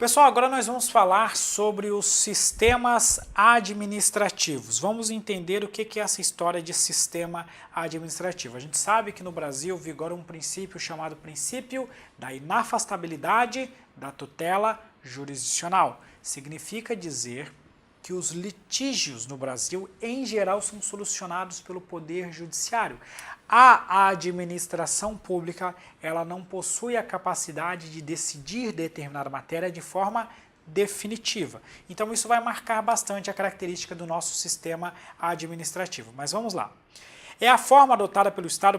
Pessoal, agora nós vamos falar sobre os sistemas administrativos. Vamos entender o que é essa história de sistema administrativo. A gente sabe que no Brasil vigora um princípio chamado princípio da inafastabilidade da tutela jurisdicional. Significa dizer que os litígios no Brasil, em geral, são solucionados pelo Poder Judiciário. A administração pública, ela não possui a capacidade de decidir determinada matéria de forma definitiva. Então isso vai marcar bastante a característica do nosso sistema administrativo. Mas vamos lá. É a forma adotada pelo Estado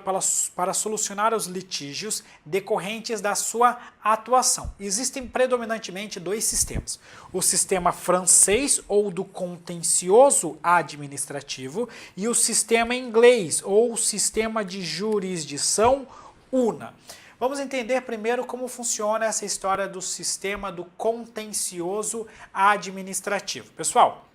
para solucionar os litígios decorrentes da sua atuação. Existem predominantemente dois sistemas. O sistema francês, ou do contencioso administrativo, e o sistema inglês, ou sistema de jurisdição una. Vamos entender primeiro como funciona essa história do sistema do contencioso administrativo. Pessoal,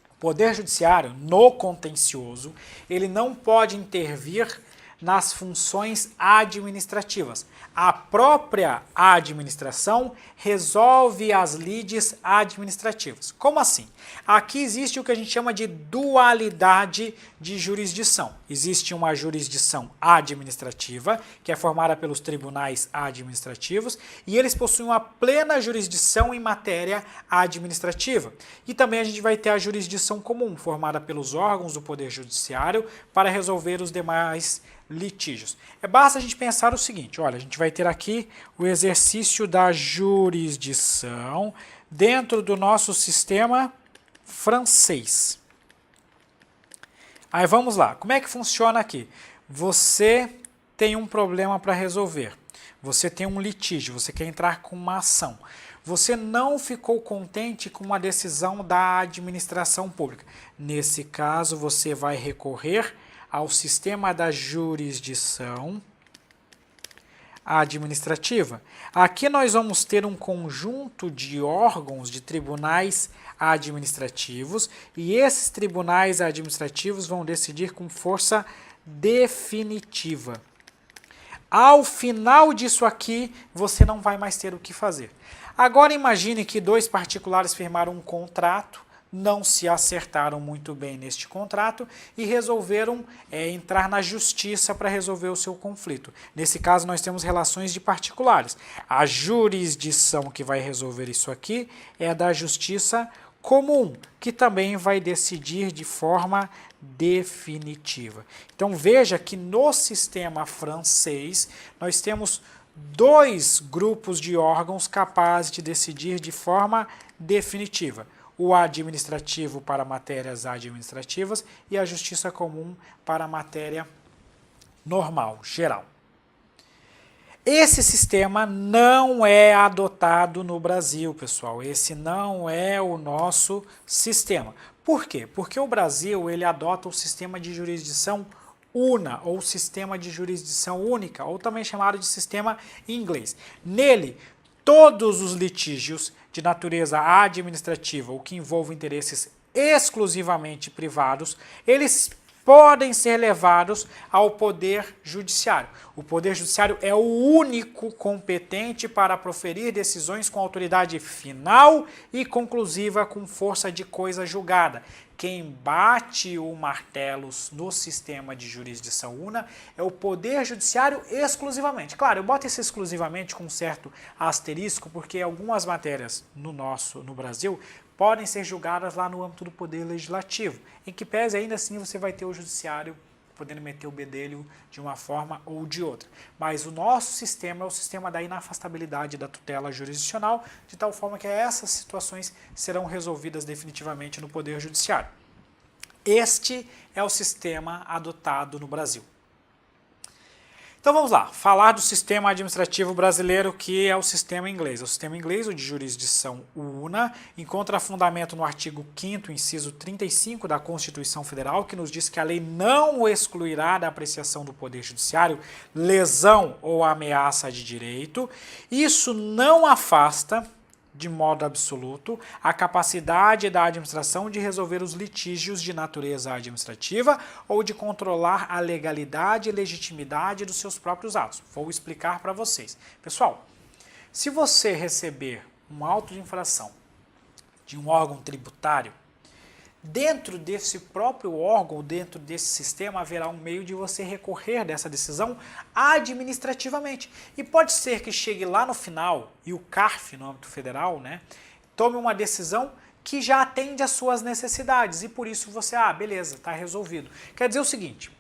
o Poder Judiciário, no contencioso, ele não pode intervir nas funções administrativas. A própria administração resolve as lides administrativas. Como assim? Aqui existe o que a gente chama de dualidade de jurisdição. Existe uma jurisdição administrativa, que é formada pelos tribunais administrativos, e eles possuem uma plena jurisdição em matéria administrativa. E também a gente vai ter a jurisdição comum, formada pelos órgãos do Poder Judiciário para resolver os demais litígios. Basta a gente pensar o seguinte, olha, a gente vai ter aqui o exercício da jurisdição dentro do nosso sistema francês. Aí vamos lá, como é que funciona aqui? Você tem um problema para resolver, você tem um litígio, você quer entrar com uma ação. Você não ficou contente com uma decisão da administração pública. Nesse caso, você vai recorrer ao sistema da jurisdição administrativa. Aqui nós vamos ter um conjunto de órgãos, de tribunais administrativos, e esses tribunais administrativos vão decidir com força definitiva. Ao final disso aqui, você não vai mais ter o que fazer. Agora imagine que dois particulares firmaram um contrato, não se acertaram muito bem neste contrato e resolveram entrar na justiça para resolver o seu conflito. Nesse caso, nós temos relações de particulares. A jurisdição que vai resolver isso aqui é a da justiça comum, que também vai decidir de forma definitiva. Então veja que no sistema francês nós temos dois grupos de órgãos capazes de decidir de forma definitiva. O administrativo para matérias administrativas e a justiça comum para matéria normal, geral. Esse sistema não é adotado no Brasil, pessoal. Esse não é o nosso sistema. Por quê? Porque o Brasil ele adota o sistema de jurisdição una, ou sistema de jurisdição única, ou também chamado de sistema em inglês. Nele, todos os litígios de natureza administrativa ou que envolvam interesses exclusivamente privados, eles podem ser levados ao Poder Judiciário. O Poder Judiciário é o único competente para proferir decisões com autoridade final e conclusiva com força de coisa julgada. Quem bate o martelo no sistema de jurisdição una é o Poder Judiciário exclusivamente. Claro, eu boto esse exclusivamente com um certo asterisco, porque algumas matérias no Brasil podem ser julgadas lá no âmbito do Poder Legislativo, em que pese ainda assim você vai ter o Judiciário podendo meter o bedelho de uma forma ou de outra. Mas o nosso sistema é o sistema da inafastabilidade da tutela jurisdicional, de tal forma que essas situações serão resolvidas definitivamente no Poder Judiciário. Este é o sistema adotado no Brasil. Então vamos lá, falar do sistema administrativo brasileiro, que é o sistema inglês. O sistema inglês, o de jurisdição una, encontra fundamento no artigo 5º, inciso 35 da Constituição Federal, que nos diz que a lei não excluirá da apreciação do Poder Judiciário lesão ou ameaça de direito. Isso não afasta de modo absoluto a capacidade da administração de resolver os litígios de natureza administrativa ou de controlar a legalidade e legitimidade dos seus próprios atos. Vou explicar para vocês. Pessoal, se você receber um auto de infração de um órgão tributário, dentro desse próprio âmbito, dentro desse sistema, haverá um meio de você recorrer dessa decisão administrativamente. E pode ser que chegue lá no final, e o CARF, no âmbito federal, né, tome uma decisão que já atende às suas necessidades, e por isso você, beleza, está resolvido. Quer dizer o seguinte,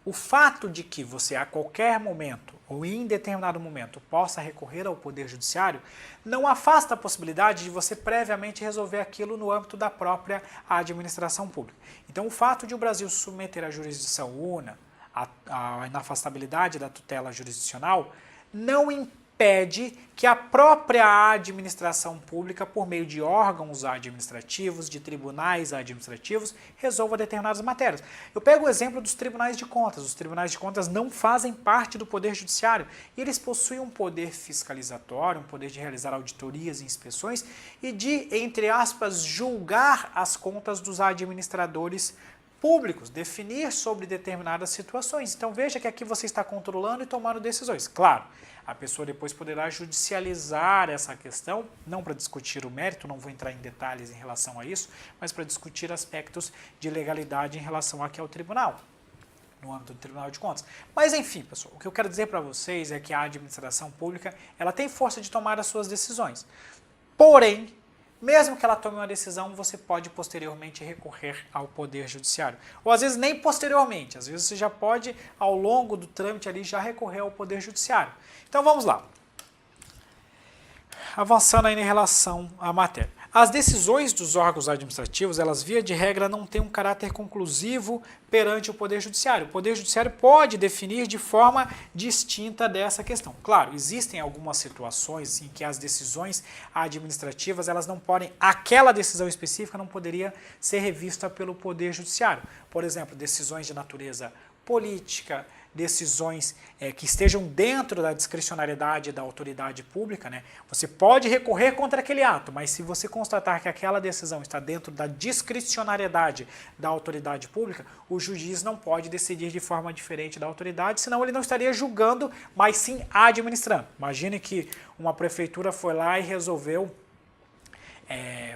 o fato de que você a qualquer momento, ou em determinado momento, possa recorrer ao Poder Judiciário, não afasta a possibilidade de você previamente resolver aquilo no âmbito da própria administração pública. Então, o fato de o Brasil submeter à jurisdição una, a inafastabilidade da tutela jurisdicional, não impede que a própria administração pública, por meio de órgãos administrativos, de tribunais administrativos, resolva determinadas matérias. Eu pego o exemplo dos tribunais de contas. Os tribunais de contas não fazem parte do Poder Judiciário e eles possuem um poder fiscalizatório, um poder de realizar auditorias e inspeções e de, entre aspas, julgar as contas dos administradores públicos, definir sobre determinadas situações. Então veja que aqui você está controlando e tomando decisões. Claro, a pessoa depois poderá judicializar essa questão, não para discutir o mérito, não vou entrar em detalhes em relação a isso, mas para discutir aspectos de legalidade em relação aqui ao tribunal, no âmbito do Tribunal de Contas. Mas enfim, pessoal, o que eu quero dizer para vocês é que a administração pública, ela tem força de tomar as suas decisões. Porém, mesmo que ela tome uma decisão, você pode posteriormente recorrer ao Poder Judiciário. Ou às vezes nem posteriormente, às vezes você já pode, ao longo do trâmite ali, já recorrer ao Poder Judiciário. Então vamos lá. Avançando aí em relação à matéria. As decisões dos órgãos administrativos, elas via de regra não têm um caráter conclusivo perante o Poder Judiciário. O Poder Judiciário pode definir de forma distinta dessa questão. Claro, existem algumas situações em que as decisões administrativas, elas não podem, aquela decisão específica não poderia ser revista pelo Poder Judiciário. Por exemplo, decisões de natureza política, decisões que estejam dentro da discricionariedade da autoridade pública, né? Você pode recorrer contra aquele ato, mas se você constatar que aquela decisão está dentro da discricionariedade da autoridade pública, o juiz não pode decidir de forma diferente da autoridade, senão ele não estaria julgando, mas sim administrando. Imagine que uma prefeitura foi lá e resolveu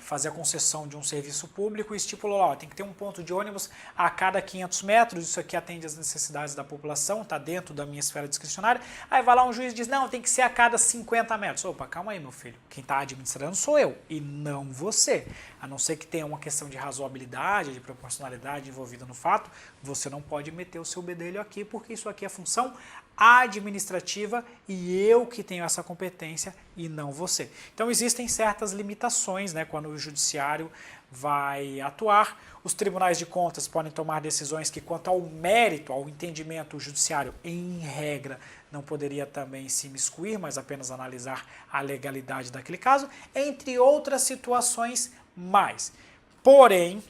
fazer a concessão de um serviço público e estipulou, tem que ter um ponto de ônibus a cada 500 metros, isso aqui atende às necessidades da população, está dentro da minha esfera discricionária. Aí vai lá um juiz e diz, não, tem que ser a cada 50 metros. Opa, calma aí, meu filho, quem está administrando sou eu e não você. A não ser que tenha uma questão de razoabilidade, de proporcionalidade envolvida no fato, você não pode meter o seu bedelho aqui, porque isso aqui é função administrativa e eu que tenho essa competência e não você. Então existem certas limitações, né, quando o judiciário vai atuar. Os tribunais de contas podem tomar decisões que, quanto ao mérito, ao entendimento, o judiciário, em regra, não poderia também se imiscuir, mas apenas analisar a legalidade daquele caso, entre outras situações mais. Porém,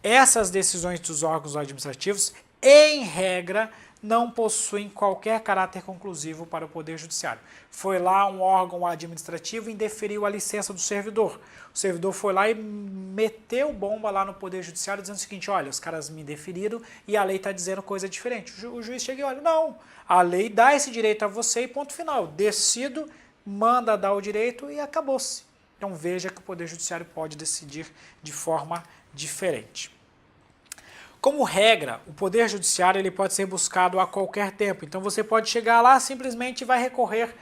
essas decisões dos órgãos administrativos, em regra, não possuem qualquer caráter conclusivo para o Poder Judiciário. Foi lá um órgão administrativo e indeferiu a licença do servidor. O servidor foi lá e meteu bomba lá no Poder Judiciário dizendo o seguinte, olha, os caras me indeferiram e a lei está dizendo coisa diferente. O juiz chega e olha, não, a lei dá esse direito a você e ponto final. Decido, manda dar o direito e acabou-se. Então veja que o Poder Judiciário pode decidir de forma diferente. Como regra, o Poder Judiciário ele pode ser buscado a qualquer tempo. Então você pode chegar lá simplesmente vai recorrer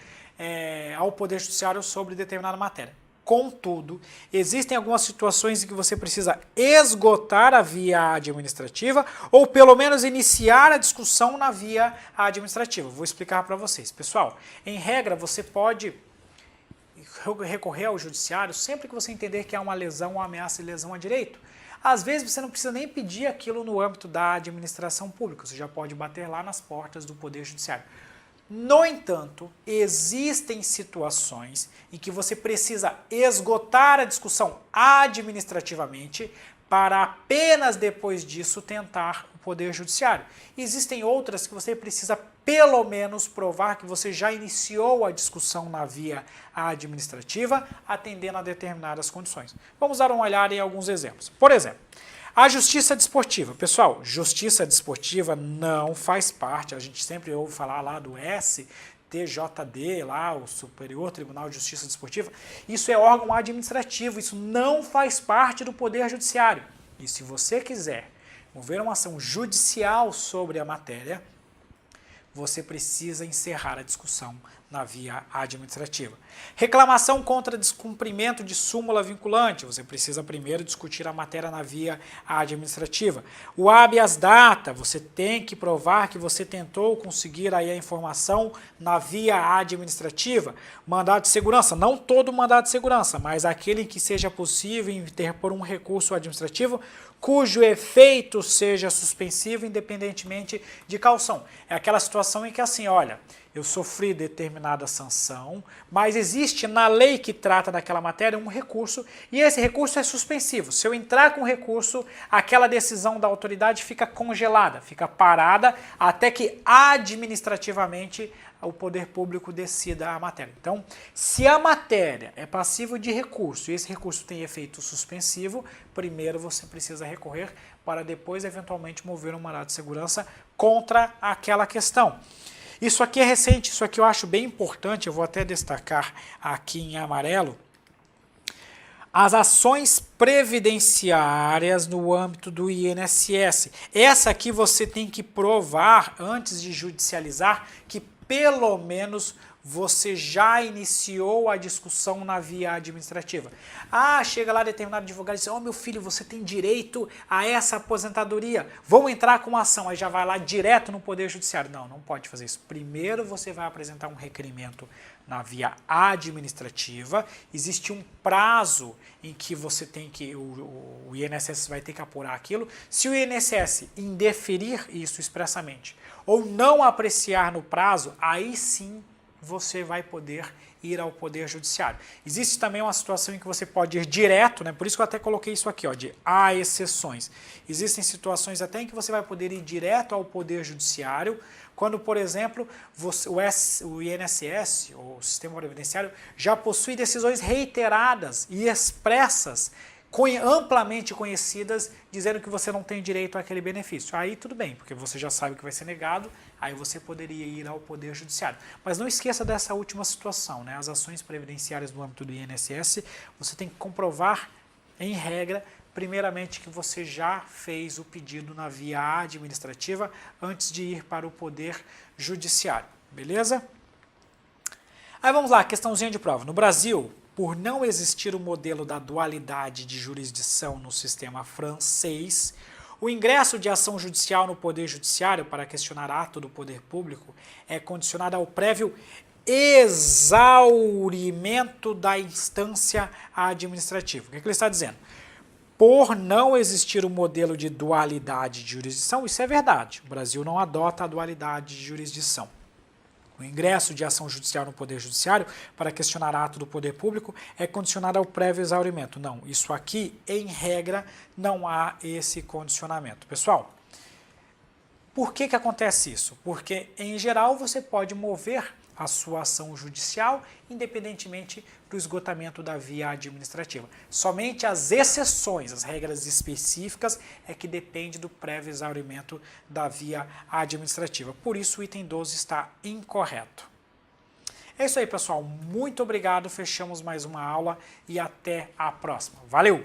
ao Poder Judiciário sobre determinada matéria. Contudo, existem algumas situações em que você precisa esgotar a via administrativa ou pelo menos iniciar a discussão na via administrativa. Vou explicar para vocês. Pessoal, em regra você pode recorrer ao judiciário sempre que você entender que há uma lesão, uma ameaça de lesão a direito. Às vezes você não precisa nem pedir aquilo no âmbito da administração pública, você já pode bater lá nas portas do Poder Judiciário. No entanto, existem situações em que você precisa esgotar a discussão administrativamente para apenas depois disso tentar o Poder Judiciário. Existem outras que você precisa pelo menos provar que você já iniciou a discussão na via administrativa, atendendo a determinadas condições. Vamos dar uma olhada em alguns exemplos. Por exemplo, a justiça desportiva. Pessoal, justiça desportiva não faz parte, a gente sempre ouve falar lá do STJD, TJD, lá, o Superior Tribunal de Justiça Desportiva, isso é órgão administrativo, isso não faz parte do Poder Judiciário. E se você quiser mover uma ação judicial sobre a matéria, você precisa encerrar a discussão na via administrativa. Reclamação contra descumprimento de súmula vinculante. Você precisa primeiro discutir a matéria na via administrativa. O habeas data, você tem que provar que você tentou conseguir aí a informação na via administrativa. Mandado de segurança, não todo mandado de segurança, mas aquele em que seja possível interpor um recurso administrativo cujo efeito seja suspensivo independentemente de caução. É aquela situação em que assim, olha, eu sofri determinada sanção, mas existe na lei que trata daquela matéria um recurso e esse recurso é suspensivo. Se eu entrar com recurso, aquela decisão da autoridade fica congelada, fica parada até que administrativamente o poder público decida a matéria. Então, se a matéria é passível de recurso e esse recurso tem efeito suspensivo, primeiro você precisa recorrer para depois eventualmente mover um mandado de segurança contra aquela questão. Isso aqui é recente, isso aqui eu acho bem importante, eu vou até destacar aqui em amarelo. As ações previdenciárias no âmbito do INSS. Essa aqui você tem que provar, antes de judicializar, que pelo menos você já iniciou a discussão na via administrativa. Ah, chega lá determinado advogado e diz, meu filho, você tem direito a essa aposentadoria, vou entrar com uma ação, aí já vai lá direto no Poder Judiciário. Não, não pode fazer isso. Primeiro você vai apresentar um requerimento na via administrativa, existe um prazo em que você tem que, o INSS vai ter que apurar aquilo. Se o INSS indeferir isso expressamente ou não apreciar no prazo, aí sim você vai poder ir ao Poder Judiciário. Existe também uma situação em que você pode ir direto, né? Por isso que eu até coloquei isso aqui, ó, de há exceções. Existem situações até em que você vai poder ir direto ao Poder Judiciário, quando, por exemplo, o INSS, ou o Sistema Previdenciário, já possui decisões reiteradas e expressas, amplamente conhecidas, dizendo que você não tem direito àquele benefício. Aí tudo bem, porque você já sabe que vai ser negado, aí você poderia ir ao Poder Judiciário. Mas não esqueça dessa última situação, né? As ações previdenciárias no âmbito do INSS, você tem que comprovar, em regra, primeiramente que você já fez o pedido na via administrativa antes de ir para o Poder Judiciário, beleza? Aí vamos lá, questãozinha de prova. No Brasil, por não existir o modelo da dualidade de jurisdição no sistema francês, o ingresso de ação judicial no Poder Judiciário para questionar ato do poder público é condicionado ao prévio exaurimento da instância administrativa. O que ele está dizendo? Por não existir o modelo de dualidade de jurisdição, isso é verdade, o Brasil não adota a dualidade de jurisdição. O ingresso de ação judicial no Poder Judiciário para questionar ato do poder público é condicionado ao prévio exaurimento. Não, isso aqui, em regra, não há esse condicionamento. Pessoal, por que acontece isso? Porque, em geral, você pode mover a sua ação judicial independentemente do esgotamento da via administrativa. Somente as exceções, as regras específicas, é que depende do prévio exaurimento da via administrativa. Por isso o item 12 está incorreto. É isso aí, pessoal. Muito obrigado. Fechamos mais uma aula e até a próxima. Valeu!